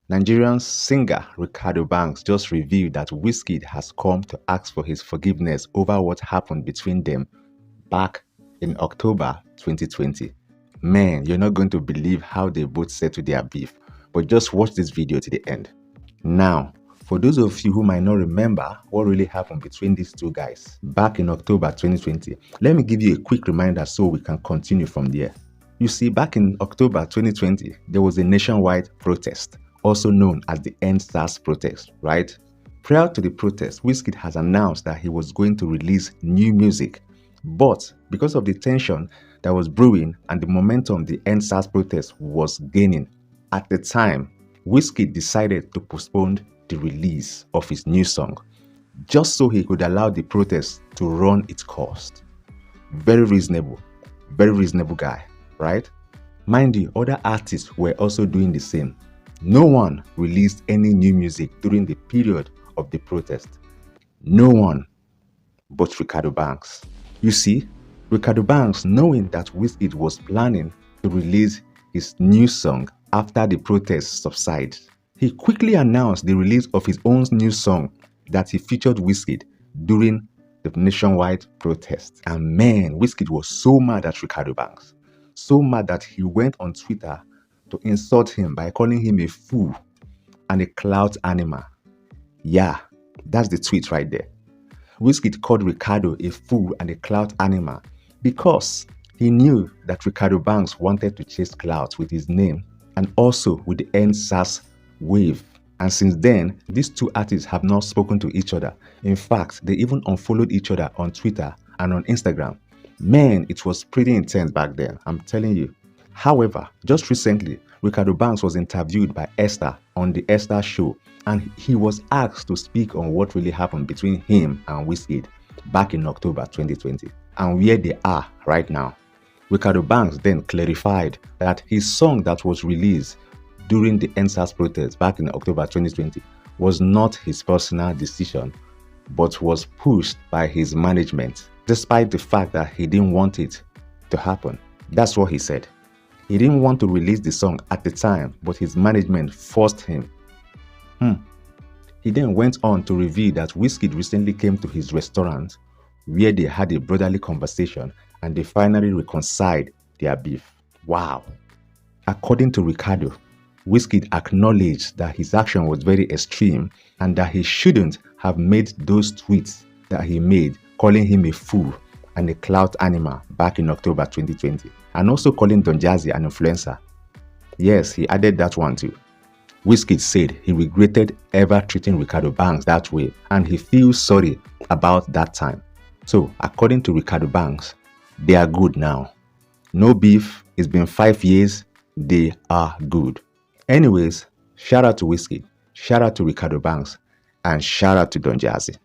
Nigerian singer Reekado Banks just revealed that Wizkid has come to ask for his forgiveness over what happened between them back in October 2020. Man, you're not going to believe how they both settled their beef, but just watch this video to the end. Now, for those of you who might not remember what really happened between these two guys back in October 2020, let me give you a quick reminder so we can continue from there. You see, back in October 2020, there was a nationwide protest, also known as the End SARS protest, right? Prior to the protest, Wizkid has announced that he was going to release new music. But because of the tension that was brewing and the momentum the End SARS protest was gaining, at the time, Wizkid decided to postpone the release of his new song, just so he could allow the protest to run its course. Very reasonable guy, right? Mind you, other artists were also doing the same. No one released any new music during the period of the protest. No one but Reekado Banks. You see, Reekado Banks, knowing that Wizkid was planning to release his new song after the protests subsided, he quickly announced the release of his own new song that he featured Wizkid during the nationwide protest. And man, Wizkid was so mad at Reekado Banks. So mad that he went on Twitter to insult him by calling him a fool and a clout animal. Yeah, that's the tweet right there. Wizkid called Reekado a fool and a clout animal because he knew that Reekado Banks wanted to chase clout with his name and also with the End SARS wave. And since then, these two artists have not spoken to each other. In fact, they even unfollowed each other on Twitter and on Instagram. Man, it was pretty intense back then, I'm telling you. However, just recently, Reekado Banks was interviewed by Esther on the Esther Show, and he was asked to speak on what really happened between him and Wizkid back in October 2020 and where they are right now. Reekado Banks then clarified that his song that was released during the End SARS protest back in October 2020 was not his personal decision, but was pushed by his management, despite the fact that he didn't want it to happen. That's what he said. He didn't want to release the song at the time, but his management forced him. He then went on to reveal that Wizkid recently came to his restaurant where they had a brotherly conversation and they finally reconciled their beef. Wow. According to Reekado, Wizkid acknowledged that his action was very extreme and that he shouldn't have made those tweets that he made, calling him a fool and a clout animal back in October 2020, and also calling Don Jazzy an influencer. Yes, he added that one too. Wizkid said he regretted ever treating Reekado Banks that way and he feels sorry about that time. So, according to Reekado Banks, they are good now. No beef, it's been 5 years, they are good. Anyways, shout out to Wizkid, shout out to Reekado Banks, and shout out to Don Jazzy.